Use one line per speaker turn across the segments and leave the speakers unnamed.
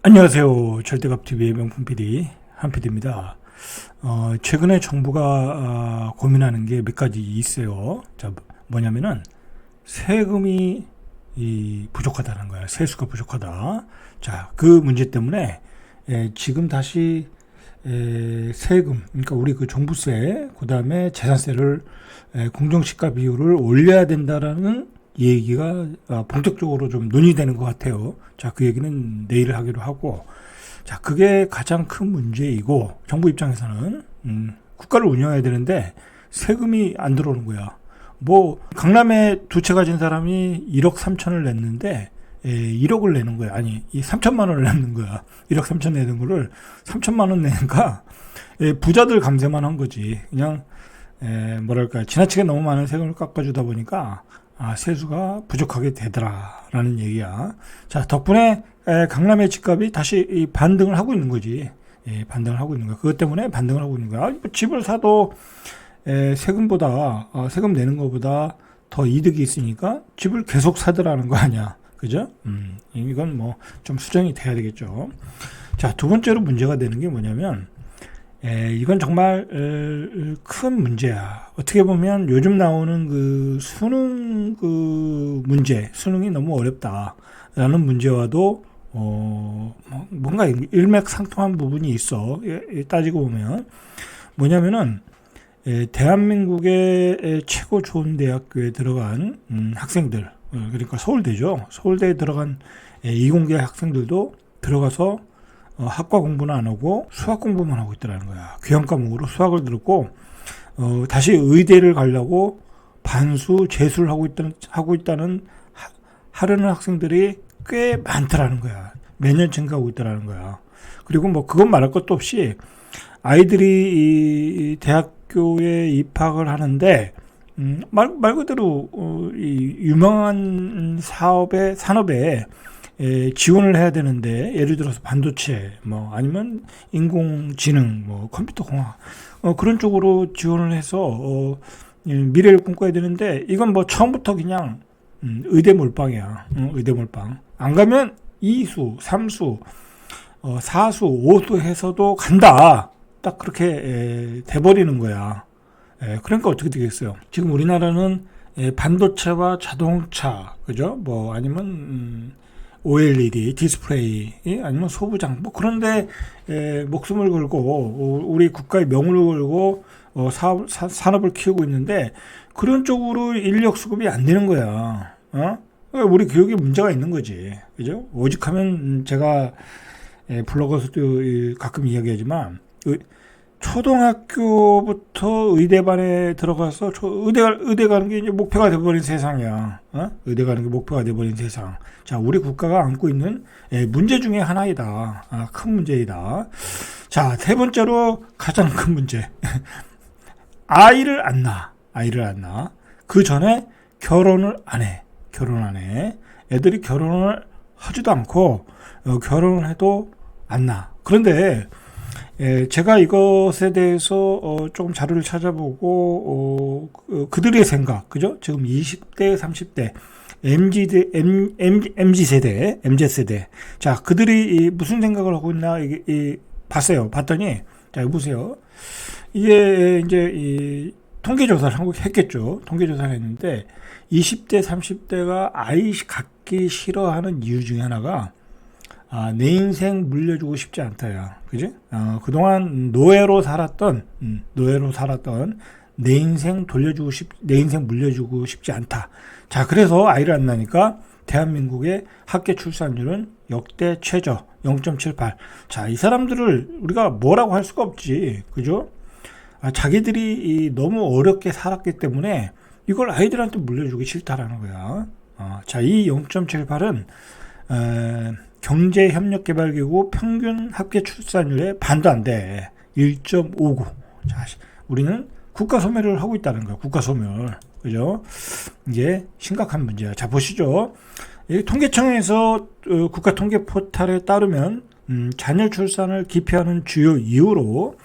안녕하세요. 절대값TV의 명품 PD 한PD입니다. 최근에 정부가 고민하는 게 몇 가지 있어요. 자, 뭐냐면은 세금이 부족하다는 거야. 세수가 부족하다. 자, 그 문제 때문에 지금 다시 세금, 그러니까 우리 그 종부세, 그 다음에 재산세를 공정시가 비율을 올려야 된다라는 얘기가 본격적으로 좀 논의되는 것 같아요. 자, 그 얘기는 내일 하기로 하고, 자, 그게 가장 큰 문제이고, 정부 입장에서는 국가를 운영해야 되는데 세금이 안 들어오는 거야. 뭐 강남에 두 채 가진 사람이 1억 3천을 냈는데 1억을 내는 거야. 아니, 이 3천만 원을 내는 거야. 1억 3천 내는 거를 3천만 원 내니까 부자들 감세만 한 거지. 그냥 뭐랄까, 지나치게 너무 많은 세금을 깎아주다 보니까 세수가 부족하게 되더라라는 얘기야. 자, 덕분에 강남의 집값이 다시 반등을 하고 있는 거지. 반등을 하고 있는 거야. 그것 때문에 반등을 하고 있는 거야. 뭐 집을 사도 세금보다 세금 내는 것보다 더 이득이 있으니까 집을 계속 사더라는 거 아니야. 그죠? 이건 뭐 좀 수정이 돼야 되겠죠. 자, 두 번째로 문제가 되는 게 뭐냐면 이건 정말 큰 문제야. 어떻게 보면 요즘 나오는 그 수능 그 문제, 수능이 너무 어렵다라는 문제와도 뭔가 일맥상통한 부분이 있어. 따지고 보면 뭐냐면은 대한민국의 최고 좋은 대학교에 들어간 학생들, 그러니까 서울대죠. 서울대에 들어간 이공계 학생들도 들어가서 학과 공부는 안 하고 수학 공부만 하고 있더라는 거야. 귀한 과목으로 수학을 들었고 다시 의대를 가려고 반수 재수를 하고 있다는 하려는 학생들이 꽤 많더라는 거야. 매년 증가하고 있더라는 거야. 그리고 뭐 그건 말할 것도 없이 아이들이 이 대학교에 입학을 하는데 말 그대로 이 유명한 산업에 지원을 해야 되는데, 예를 들어서 반도체, 뭐 아니면 인공지능, 뭐 컴퓨터공학 그런 쪽으로 지원을 해서 미래를 꿈꿔야 되는데, 이건 뭐 처음부터 그냥 의대 몰빵이야. 의대 몰빵. 안 가면 2수, 3수, 4수, 5수 해서도 간다. 딱 그렇게 돼버리는 거야. 그러니까 어떻게 되겠어요? 지금 우리나라는 반도체와 자동차, 그죠? 뭐 아니면 OLED, 디스플레이, 아니면 소부장, 뭐 그런데 목숨을 걸고 우리 국가의 명을 걸고 산업을 키우고 있는데, 그런 쪽으로 인력 수급이 안 되는 거야. 우리 교육에 문제가 있는 거지, 그죠? 오직하면 제가 블로그에서도 가끔 이야기하지만 초등학교부터 의대반에 들어가서 의대 가는 게 이제 목표가 돼버린 세상이야. 의대 가는 게 목표가 돼버린 세상. 자, 우리 국가가 안고 있는 문제 중에 하나이다. 큰 문제이다. 자, 세 번째로 가장 큰 문제. 아이를 안 낳아. 그 전에 결혼을 안 해. 애들이 결혼을 하지도 않고 결혼을 해도 안 낳아. 그런데 제가 이것에 대해서 조금 자료를 찾아보고 그들의 생각, 그죠? 지금 20대, 30대 MZ세대. 자, 그들이 무슨 생각을 하고 있나 봤어요. 봤더니, 자, 여기 보세요. 이게 이제 통계조사를 했겠죠. 통계조사를 했는데 20대, 30대가 아이 갖기 싫어하는 이유 중에 하나가 내 인생 물려주고 싶지 않다야. 그지? 그동안 노예로 살았던 내 인생 물려주고 싶지 않다. 자, 그래서 아이를 안 낳으니까 대한민국의 학계 출산율은 역대 최저 0.78. 자, 이 사람들을 우리가 뭐라고 할 수가 없지. 그죠? 자기들이 너무 어렵게 살았기 때문에 이걸 아이들한테 물려주기 싫다라는 거야. 자, 이 0.78은 경제협력개발기구 평균 합계 출산율의 반도 안 돼. 1.59. 자, 우리는 국가 소멸을 하고 있다는 거야. 국가 소멸. 그죠? 이게 심각한 문제야. 자, 보시죠. 통계청에서 국가 통계 포탈에 따르면 자녀 출산을 기피하는 주요 이유로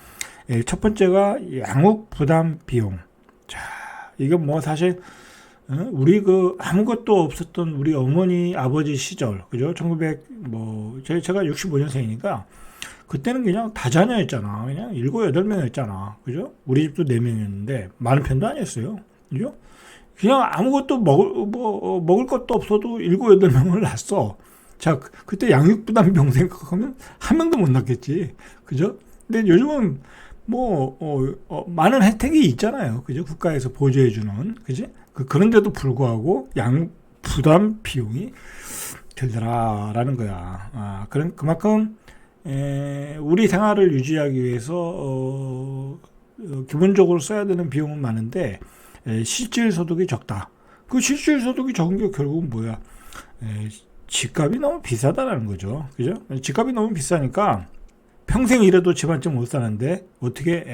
첫 번째가 양육 부담 비용. 자, 이건 뭐 사실 우리 그 아무것도 없었던 우리 어머니 아버지 시절, 그죠? 1900 뭐 제가 65년생이니까 그때는 그냥 다자녀였잖아. 그냥 7, 8명이었잖아. 그죠? 우리 집도 4명이었는데 많은 편도 아니었어요. 그죠? 그냥 아무것도 먹을 것도 없어도 7, 8명을 낳았어. 자, 그때 양육부담병 생각하면 한 명도 못 낳겠지. 그죠? 근데 요즘은 많은 혜택이 있잖아요. 그죠? 국가에서 보조해주는. 그지? 그런데도 불구하고 양육부담 비용이 들더라라는 거야. 그만큼, 우리 생활을 유지하기 위해서, 기본적으로 써야 되는 비용은 많은데, 실질 소득이 적다. 그 실질 소득이 적은 게 결국은 뭐야? 집값이 너무 비싸다라는 거죠. 그죠? 집값이 너무 비싸니까 평생 일해도 집안쯤 못 사는데 어떻게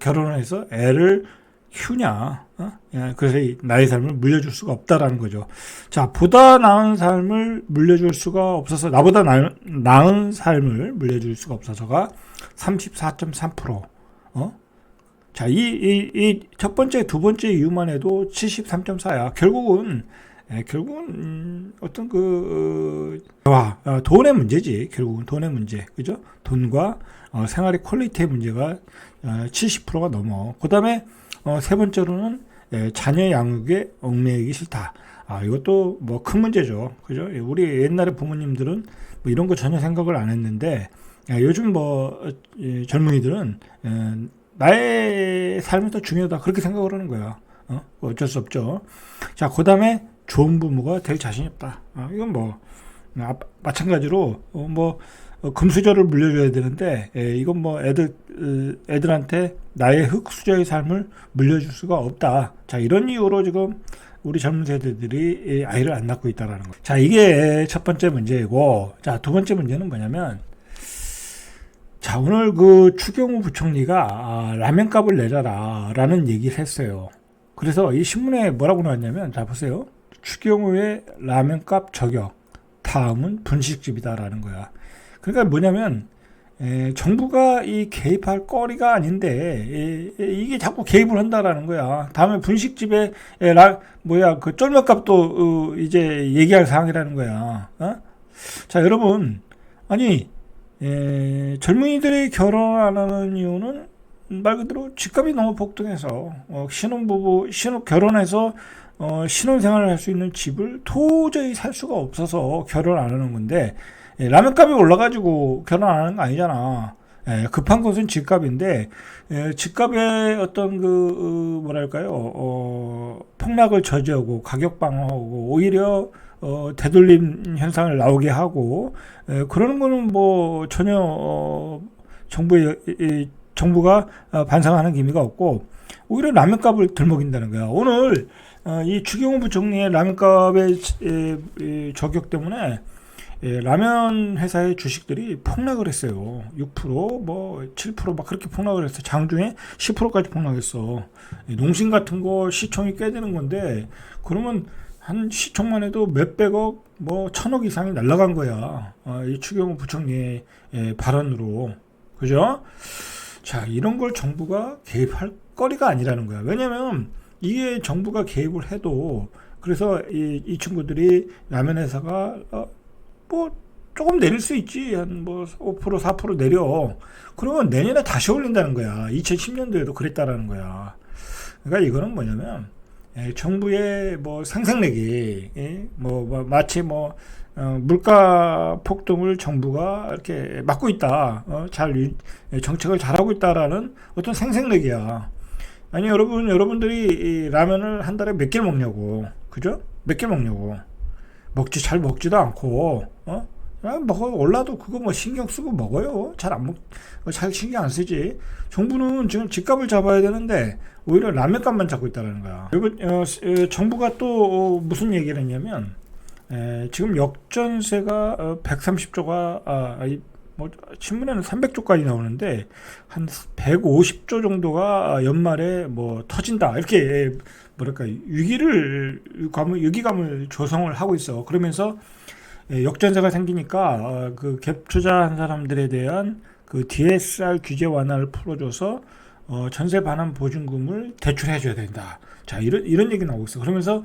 결혼을 해서 애를 키우냐? 그래서 나의 삶을 물려줄 수가 없다라는 거죠. 자, 보다 나은 삶을 물려줄 수가 없어서, 나보다 나은 삶을 물려줄 수가 없어서가 34.3%. 자, 이 첫 번째, 두 번째 이유만 해도 73.4야. 결국은 어떤 돈의 문제지. 결국은 돈의 문제. 그죠? 돈과 생활의 퀄리티의 문제가 70%가 넘어. 그 다음에 세 번째로는 자녀 양육에 얽매이기 싫다. 이것도 뭐 큰 문제죠. 그죠? 우리 옛날에 부모님들은 뭐 이런 거 전혀 생각을 안 했는데, 요즘 젊은이들은 나의 삶이 더 중요하다. 그렇게 생각을 하는 거야. 어쩔 수 없죠. 자, 그 다음에 좋은 부모가 될 자신이 없다. 이건 마찬가지로, 금수저를 물려줘야 되는데, 이건 애들한테 나의 흙수저의 삶을 물려줄 수가 없다. 자, 이런 이유로 지금 우리 젊은 세대들이 아이를 안 낳고 있다라는 거. 자, 이게 첫 번째 문제이고, 자, 두 번째 문제는 뭐냐면, 자, 오늘 추경호 부총리가 라면값을 내려라 라는 얘기를 했어요. 그래서 이 신문에 뭐라고 나왔냐면, 자, 보세요. 추경호의 라면값 저격, 다음은 분식집이다라는 거야. 그러니까 뭐냐면, 정부가 이 개입할 거리가 아닌데, 이게 자꾸 개입을 한다라는 거야. 다음에 분식집에, 쫄면값도, 이제 얘기할 사항이라는 거야. 자, 여러분, 아니, 젊은이들이 결혼 안 하는 이유는 말 그대로 집값이 너무 폭등해서 결혼해서 신혼생활을 할 수 있는 집을 도저히 살 수가 없어서 결혼 안 하는 건데, 라면값이 올라가지고 결혼 안 하는 거 아니잖아. 급한 것은 집값인데, 집값의 어떤 폭락을 저지하고 가격 방어하고 오히려 되돌림 현상을 나오게 하고, 그러는 거는 전혀 정부가 반성하는 기미가 없고, 오히려 라면값을 들먹인다는 거야. 오늘 이 추경호 부총리의 라면값의 저격 때문에 라면 회사의 주식들이 폭락을 했어요. 6%, 7% 그렇게 폭락을 했어. 장중에 10%까지 폭락했어. 농심 같은 거 시총이 꽤 되는 건데, 그러면 한 시총만 해도 몇백억, 1,000억 이상이 날아간 거야. 이 추경호 부총리의 발언으로. 그죠? 자, 이런 걸 정부가 개입할 거리가 아니라는 거야. 왜냐면, 이게 정부가 개입을 해도, 그래서 이 친구들이 라면 회사가, 조금 내릴 수 있지. 한 5%, 4% 내려. 그러면 내년에 다시 올린다는 거야. 2010년도에도 그랬다라는 거야. 그러니까 이거는 뭐냐면, 정부의 상생내기, 마치 물가 폭등을 정부가 이렇게 막고 있다. 정책을 잘하고 있다라는 어떤 생색내기야. 아니, 여러분들이 이 라면을 한 달에 몇 개를 먹냐고. 그죠? 몇 개 먹냐고. 잘 먹지도 않고, 올라도 그거 신경 쓰고 먹어요. 잘 신경 안 쓰지. 정부는 지금 집값을 잡아야 되는데, 오히려 라면값만 잡고 있다는 거야. 그리고, 정부가 또 무슨 얘기를 했냐면, 지금 역전세가 130조가, 신문에는 300조까지 나오는데, 한 150조 정도가 연말에 터진다. 이렇게, 위기감을 조성을 하고 있어. 그러면서, 역전세가 생기니까, 갭 투자한 사람들에 대한 DSR 규제 완화를 풀어줘서, 전세 반환 보증금을 대출해줘야 된다. 자, 이런 얘기 나오고 있어. 그러면서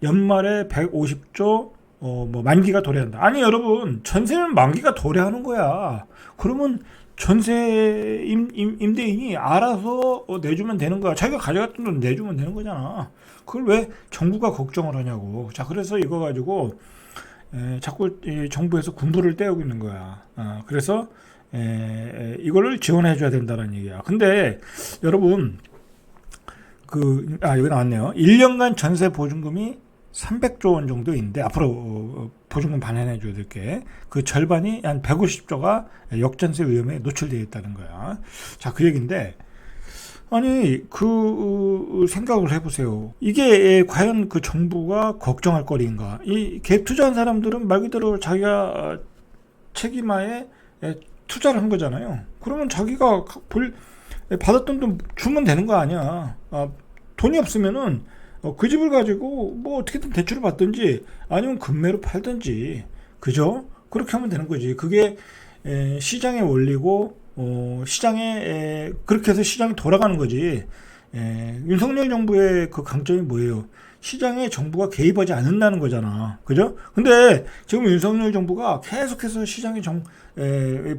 연말에 150조 뭐 만기가 도래한다. 아니 여러분, 전세는 만기가 도래하는 거야. 그러면 전세 임대인이 알아서 내주면 되는 거야. 자기가 가져갔던 돈 내주면 되는 거잖아. 그걸 왜 정부가 걱정을 하냐고. 자, 그래서 이거 가지고 자꾸 정부에서 군부를 떼우고 있는 거야. 그래서 이거를 지원해 줘야 된다는 얘기야. 근데 여러분, 여기 나왔네요. 1년간 전세 보증금이 300조 원 정도인데, 앞으로 보증금 반환해 줘야 될 게, 그 절반이 한 150조가 역전세 위험에 노출되어 있다는 거야. 자, 그 얘기인데, 아니, 생각을 해보세요. 이게 과연 그 정부가 걱정할 거리인가? 이 갭 투자한 사람들은 말 그대로 자기가 책임하에 투자를 한 거잖아요. 그러면 자기가 받았던 돈 주면 되는 거 아니야. 돈이 없으면은 그 집을 가지고 뭐 어떻게든 대출을 받든지 아니면 금매로 팔든지, 그죠? 그렇게 하면 되는 거지. 그게 시장의 원리고, 시장에 그렇게 해서 시장이 돌아가는 거지. 윤석열 정부의 그 강점이 뭐예요? 시장에 정부가 개입하지 않는다는 거잖아. 그죠? 근데 지금 윤석열 정부가 계속해서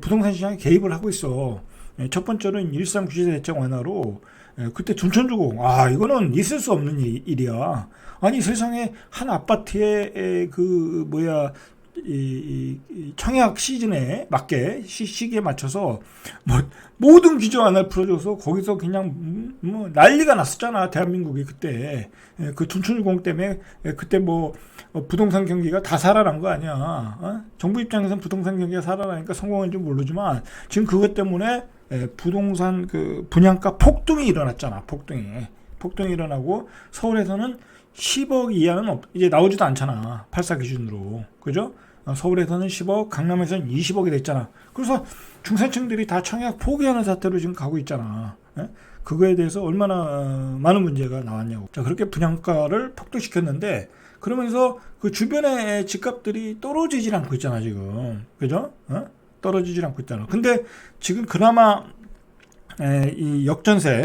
부동산 시장에 개입을 하고 있어. 첫 번째는 1.3 규제 대책 완화로 그때 둔촌 주고, 이거는 있을 수 없는 일이야. 아니, 세상에 한 아파트에 이 청약 시즌에 맞게 시기에 맞춰서 모든 규제 완화를 풀어줘서 거기서 그냥 난리가 났었잖아, 대한민국이 그때. 그 둔촌주공 때문에 그때 부동산 경기가 다 살아난 거 아니야. 정부 입장에서는 부동산 경기가 살아나니까 성공한지 모르지만 지금 그것 때문에 부동산 분양가 폭등이 일어났잖아. 폭등이 일어나고 서울에서는 10억 이하는 이제 나오지도 않잖아. 84 기준으로. 그죠? 서울에서는 10억, 강남에서는 20억이 됐잖아. 그래서 중산층들이 다 청약 포기하는 사태로 지금 가고 있잖아. 그거에 대해서 얼마나 많은 문제가 나왔냐고. 자, 그렇게 분양가를 폭등시켰는데, 그러면서 그 주변의 집값들이 떨어지질 않고 있잖아, 지금. 그죠? 떨어지질 않고 있잖아. 근데 지금 그나마 이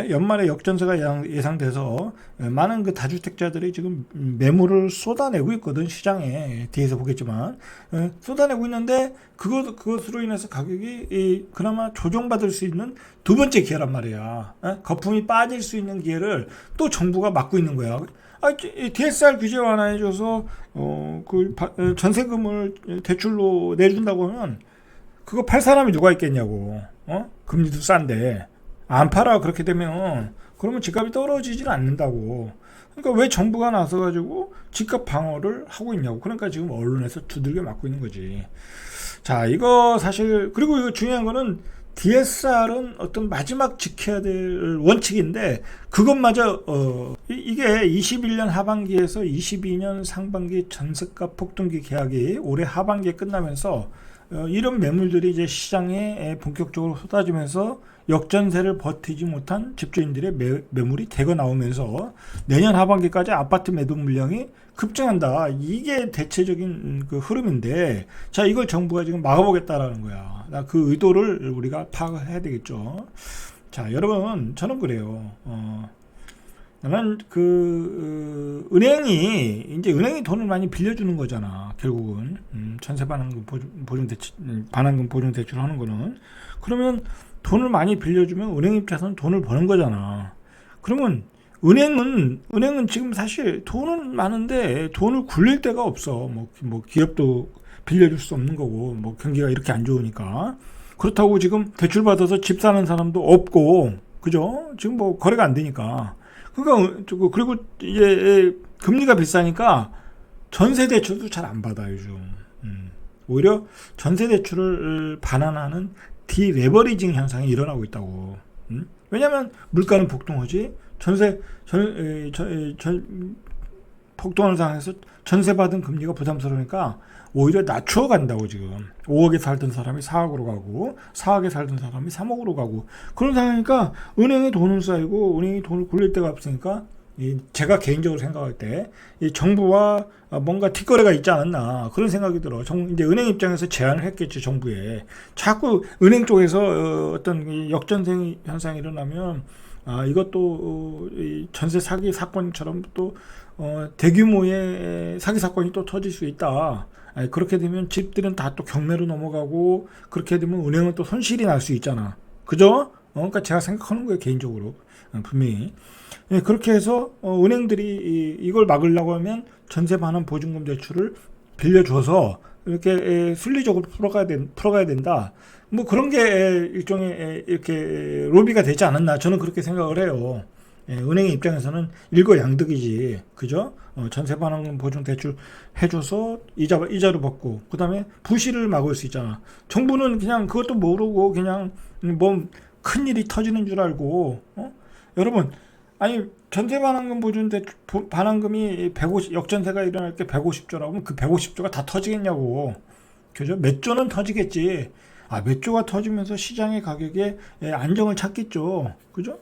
연말에 역전세가 예상돼서 많은 그 다주택자들이 지금 매물을 쏟아내고 있거든, 시장에. 뒤에서 보겠지만. 쏟아내고 있는데, 그것으로 인해서 가격이 그나마 조정받을 수 있는 두 번째 기회란 말이야. 거품이 빠질 수 있는 기회를 또 정부가 막고 있는 거야. DSR 규제 완화해줘서, 전세금을 대출로 내준다고 하면, 그거 팔 사람이 누가 있겠냐고. 금리도 싼데. 안 팔아. 그렇게 되면 그러면 집값이 떨어지질 않는다고. 그러니까 왜 정부가 나서가지고 집값 방어를 하고 있냐고. 그러니까 지금 언론에서 두들겨 맞고 있는 거지. 자, 이거 사실, 그리고 이거 중요한 거는 DSR은 어떤 마지막 지켜야 될 원칙인데, 그것마저 이게 21년 하반기에서 22년 상반기 전세값 폭등기 계약이 올해 하반기에 끝나면서 이런 매물들이 이제 시장에 본격적으로 쏟아지면서 역전세를 버티지 못한 집주인들의 매물이 대거 나오면서 내년 하반기까지 아파트 매도 물량이 급증한다. 이게 대체적인 그 흐름인데, 자, 이걸 정부가 지금 막아보겠다라는 거야. 그 의도를 우리가 파악을 해야 되겠죠. 자, 여러분, 저는 그래요. 나는 은행이 돈을 많이 빌려주는 거잖아, 결국은. 전세 반환금 반환금 보증 대출 하는 거는. 그러면 돈을 많이 빌려주면 은행 입장에서는 돈을 버는 거잖아. 그러면 은행은 지금 사실 돈은 많은데 돈을 굴릴 데가 없어. 기업도 빌려줄 수 없는 거고, 경기가 이렇게 안 좋으니까. 그렇다고 지금 대출 받아서 집 사는 사람도 없고, 그죠? 지금 거래가 안 되니까. 그러니까, 그리고 이제 금리가 비싸니까 전세 대출도 잘 안 받아, 요즘. 오히려 전세 대출을 반환하는 디레버리징 현상이 일어나고 있다고. 왜냐면 물가는 폭등하지. 폭등하는 상황에서 전세 받은 금리가 부담스러우니까 오히려 낮춰 간다고. 지금 5억에 살던 사람이 4억으로 가고, 4억에 살던 사람이 3억으로 가고, 그런 상황이니까 은행에 돈을 쌓이고 은행이 돈을 굴릴 데가 없으니까 제가 개인적으로 생각할 때 이 정부와 뭔가 뒷거래가 있지 않았나 그런 생각이 들어. 이제 은행 입장에서 제안을 했겠지 정부에. 자꾸 은행 쪽에서 어떤 역전생 현상이 일어나면 이것도 이 전세 사기 사건처럼 또 대규모의 사기 사건이 또 터질 수 있다. 그렇게 되면 집들은 다 또 경매로 넘어가고 그렇게 되면 은행은 또 손실이 날 수 있잖아. 그죠? 그러니까 제가 생각하는 거예요 개인적으로 분명히. 그렇게 해서 은행들이 이걸 막으려고 하면 전세 반환 보증금 대출을 빌려줘서 이렇게 순리적으로 풀어가야 된다. 뭐 그런 게 일종의 이렇게 로비가 되지 않았나 저는 그렇게 생각을 해요. 은행의 입장에서는 일거양득이지, 그죠? 전세 반환금 보증 대출 해줘서 이자로 받고, 그 다음에 부실을 막을 수 있잖아. 정부는 그냥 그것도 모르고 그냥 뭐 큰 일이 터지는 줄 알고, 여러분, 아니 전세 반환금 보증 대출 반환금이 150 역전세가 일어날 게 150조라고 하면 그 150조가 다 터지겠냐고, 그죠? 몇 조는 터지겠지. 몇 조가 터지면서 시장의 가격에 안정을 찾겠죠. 그죠?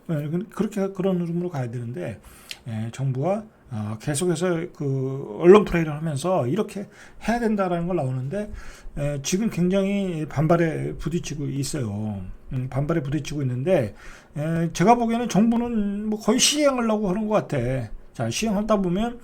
그렇게 그런 흐름으로 가야 되는데, 정부가 계속해서 그 언론 플레이를 하면서 이렇게 해야 된다라는 걸 나오는데, 지금 굉장히 반발에 부딪히고 있어요. 반발에 부딪히고 있는데, 제가 보기에는 정부는 뭐 거의 시행하려고 하는 것 같아. 자, 시행하다 보면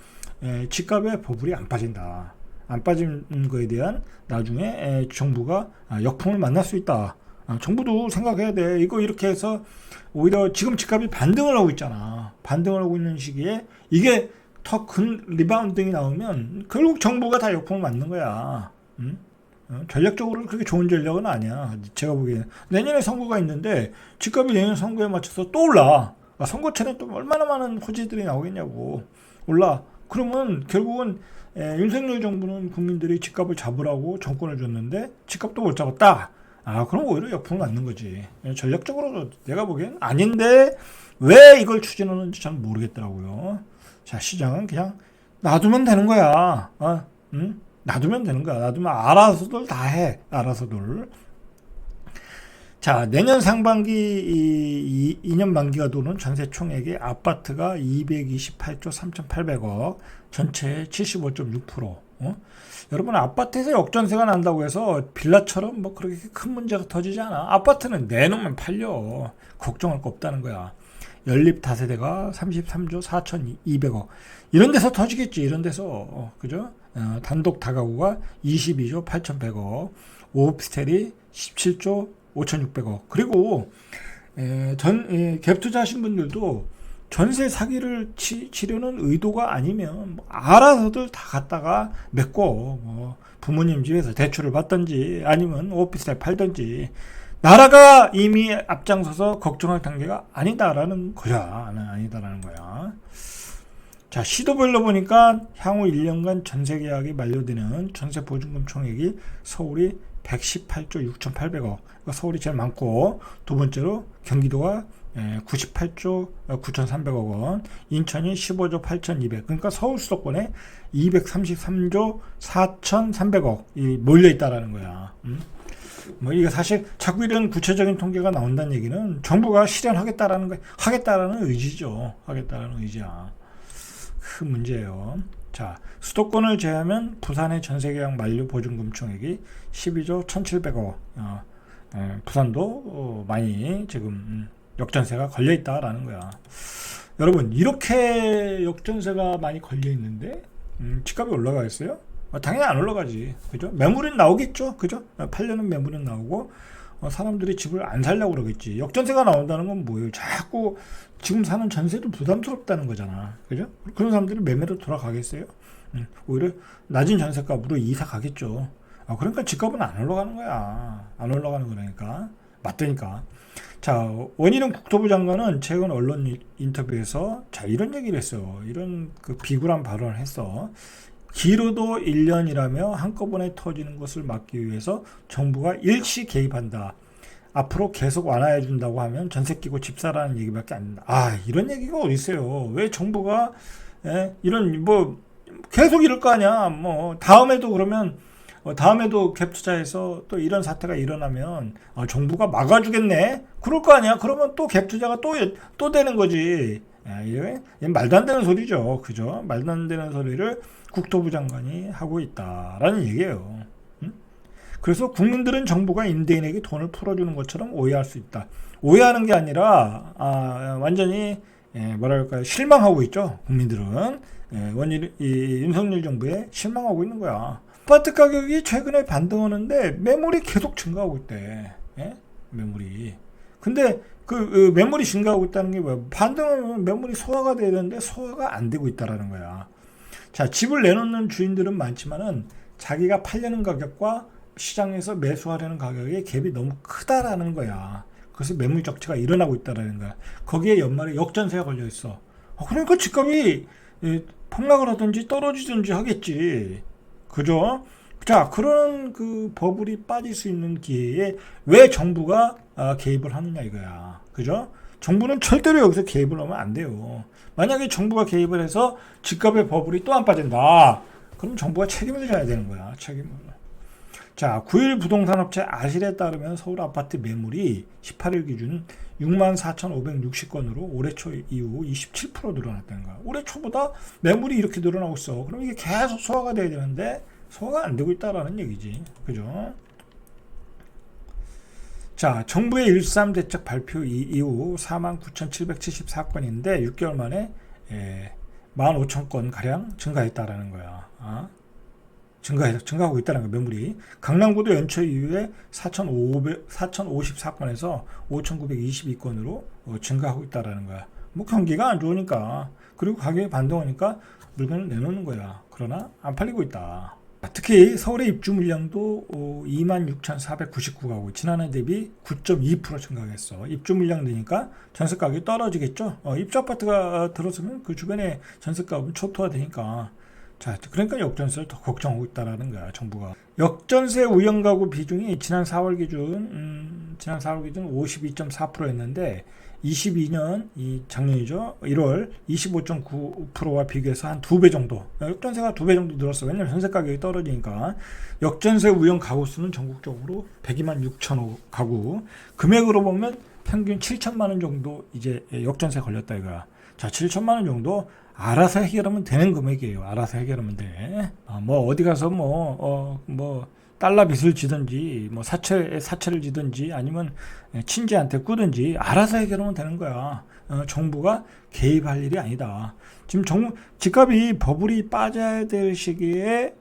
집값에 버블이 안 빠진다. 안 빠진 거에 대한 나중에 정부가 역풍을 만날 수 있다. 정부도 생각해야 돼. 이거 이렇게 해서 오히려 지금 집값이 반등을 하고 있잖아. 반등을 하고 있는 시기에 이게 더 큰 리바운딩이 나오면 결국 정부가 다 역풍을 맞는 거야. 전략적으로 그렇게 좋은 전략은 아니야. 제가 보기에는. 내년에 선거가 있는데 집값이 내년 선거에 맞춰서 또 올라. 선거철에 또 얼마나 많은 호재들이 나오겠냐고. 올라. 그러면 결국은 윤석열 정부는 국민들이 집값을 잡으라고 정권을 줬는데 집값도 못 잡았다. 그럼 오히려 역풍을 맞는 거지. 전략적으로 내가 보기엔 아닌데 왜 이걸 추진하는지 잘 모르겠더라고요. 자, 시장은 그냥 놔두면 되는 거야. 놔두면 되는 거야. 놔두면 알아서들 다 해. 알아서들. 자, 내년 상반기 2년 만기가 도는 전세 총액의 아파트가 228조 3,800억, 전체의 75.6%. 여러분, 아파트에서 역전세가 난다고 해서 빌라처럼 뭐 그렇게 큰 문제가 터지지 않아. 아파트는 내놓으면 팔려. 걱정할 거 없다는 거야. 연립 다세대가 33조 4,200억. 이런 데서 터지겠지. 이런 데서. 그죠? 단독 다가구가 22조 8,100억. 오피스텔이 17조 5,600억. 그리고 갭 투자하신 분들도 전세 사기를 치려는 의도가 아니면 뭐 알아서들 다 갖다가 메꿔 뭐 부모님 집에서 대출을 받든지 아니면 오피스텔 팔든지 나라가 이미 앞장서서 걱정할 단계가 아니다라는 거야. 아니다라는 거야. 자, 시도별로 보니까 향후 1년간 전세 계약이 만료되는 전세 보증금 총액이 서울이 118조 6,800억. 서울이 제일 많고, 두 번째로 경기도가 98조 9,300억 원, 인천이 15조 8,200. 그러니까 서울 수도권에 233조 4,300억이 몰려 있다라는 거야. 뭐 이게 사실 자꾸 이런 구체적인 통계가 나온다는 얘기는 정부가 실현하겠다라는 거, 하겠다라는 의지죠. 하겠다라는 의지야. 큰 문제예요. 자, 수도권을 제외하면 부산의 전세계약 만료 보증금 총액이 12조 1,700억. 부산도 많이 지금 역전세가 걸려 있다라는 거야. 여러분, 이렇게 역전세가 많이 걸려 있는데 집값이 올라가겠어요? 당연히 안 올라가지. 그죠? 매물은 나오겠죠. 그죠? 팔려는 매물은 나오고 사람들이 집을 안 살려고 그러겠지. 역전세가 나온다는 건 뭐예요? 자꾸 지금 사는 전세도 부담스럽다는 거잖아. 그죠? 그런 사람들이 매매로 돌아가겠어요? 오히려 낮은 전세값으로 이사 가겠죠. 그러니까 집값은 안 올라가는 거야. 안 올라가는 거라니까. 맞다니까. 자, 원희룡 국토부 장관은 최근 언론 인터뷰에서 자, 이런 얘기를 했어요. 이런 그 비굴한 발언을 했어. 길어도 1년이라며 한꺼번에 터지는 것을 막기 위해서 정부가 일시 개입한다. 앞으로 계속 완화해 준다고 하면 전세 끼고 집 사라는 얘기밖에 안 된다. 이런 얘기가 어디 있어요? 왜 정부가 이런 뭐 계속 이럴 거 아니야. 뭐 다음에도 그러면 다음에도 갭 투자해서 또 이런 사태가 일어나면 정부가 막아주겠네. 그럴 거 아니야. 그러면 또 갭 투자가 또 되는 거지. 이게 말도 안 되는 소리죠. 그죠? 말도 안 되는 소리를 국토부 장관이 하고 있다라는 얘기예요. 그래서 국민들은 정부가 임대인에게 돈을 풀어주는 것처럼 오해할 수 있다. 오해하는 게 아니라 완전히 뭐랄까요, 실망하고 있죠. 국민들은 이 윤석열 정부에 실망하고 있는 거야. 아파트 가격이 최근에 반등하는데 매물이 계속 증가하고 있대. 매물이. 근데 그 매물이 증가하고 있다는 게 뭐야? 반등하면 매물이 소화가 돼야 되는데 소화가 안 되고 있다라는 거야. 자, 집을 내놓는 주인들은 많지만은 자기가 팔려는 가격과 시장에서 매수하려는 가격의 갭이 너무 크다라는 거야. 그래서 매물 적체가 일어나고 있다라는 거야. 거기에 연말에 역전세가 걸려 있어. 그러니까 집값이 폭락을 하든지 떨어지든지 하겠지. 그죠? 자, 그런 그 버블이 빠질 수 있는 기회에 왜 정부가 개입을 하느냐 이거야. 그죠? 정부는 절대로 여기서 개입을 하면 안 돼요. 만약에 정부가 개입을 해서 집값의 버블이 또 안 빠진다. 그럼 정부가 책임을 져야 되는 거야. 책임을. 자, 9일 부동산업체 아실에 따르면 서울 아파트 매물이 18일 기준 64,560건으로 올해 초 이후 27% 늘어났다는 거야. 올해 초보다 매물이 이렇게 늘어나고 있어. 그럼 이게 계속 소화가 돼야 되는데 소화가 안 되고 있다라는 얘기지. 그죠? 자, 정부의 13 대책 발표 이후 49,774건인데 6개월 만에 15,000건 가량 증가했다라는 거야. 증가하고 있다는 거야, 매물이. 강남구도 연초 이후에 4,054건에서 5,922건으로 증가하고 있다라는 거야. 뭐 경기가 안 좋으니까, 그리고 가격이 반등하니까 물건을 내놓는 거야. 그러나 안 팔리고 있다. 특히 서울의 입주 물량도 26,499가구, 지난해 대비 9.2% 증가했어. 입주 물량 되니까 전세 가격이 떨어지겠죠. 입주 아파트가 들어서면 그 주변에 전세 값은 초토화되니까. 자, 그러니까 역전세를 더 걱정하고 있다라는 거야, 정부가. 역전세 우연 가구 비중이 지난 4월 기준 52.4%였는데 22년 작년이죠. 1월 25.9%와 비교해서 한 2배 정도. 역전세가 2배 정도 늘었어. 왜냐면 전세 가격이 떨어지니까. 역전세 우연 가구 수는 전국적으로 102만 6천 가구. 금액으로 보면 평균 7천만 원 정도 이제 역전세 걸렸다 이거야. 자, 7천만 원 정도 알아서 해결하면 되는 금액이에요. 알아서 해결하면 돼. 뭐 어디 가서 뭐 달러 빚을 지든지 뭐 사채를 지든지 아니면 친지한테 꾸든지 알아서 해결하면 되는 거야. 정부가 개입할 일이 아니다. 지금 집값이 버블이 빠져야 될 시기에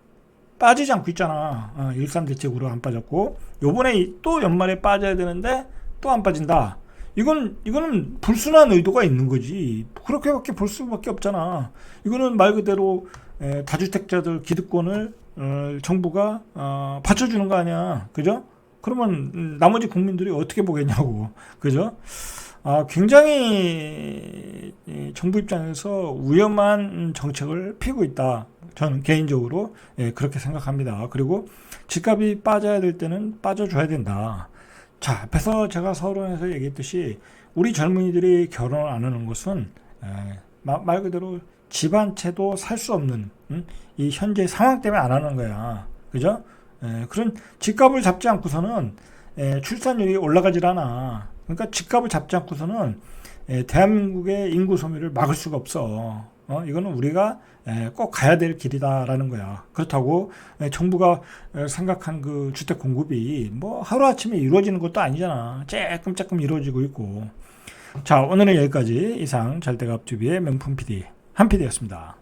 빠지지 않고 있잖아. 13 대책으로 안 빠졌고 요번에 또 연말에 빠져야 되는데 또 안 빠진다. 이거는 불순한 의도가 있는 거지. 그렇게밖에 볼 수밖에 없잖아. 이거는 말 그대로 다주택자들 기득권을 정부가 받쳐주는 거 아니야. 그죠? 그러면 나머지 국민들이 어떻게 보겠냐고. 그죠? 굉장히 정부 입장에서 위험한 정책을 피고 있다. 저는 개인적으로 그렇게 생각합니다. 그리고 집값이 빠져야 될 때는 빠져줘야 된다. 자, 앞에서 제가 서론에서 얘기했듯이 우리 젊은이들이 결혼을 안 하는 것은 말 그대로 집 한 채도 살 수 없는 이 현재 상황 때문에 안 하는 거야. 그죠? 그런 집값을 잡지 않고서는 출산율이 올라가질 않아. 그러니까 집값을 잡지 않고서는 대한민국의 인구 소멸을 막을 수가 없어. 이거는 우리가 꼭 가야 될 길이다라는 거야. 그렇다고 정부가 생각한 그 주택 공급이 뭐 하루아침에 이루어지는 것도 아니잖아. 조금 이루어지고 있고. 자, 오늘은 여기까지. 이상 잘대갑TV의 명품 PD 한 PD였습니다.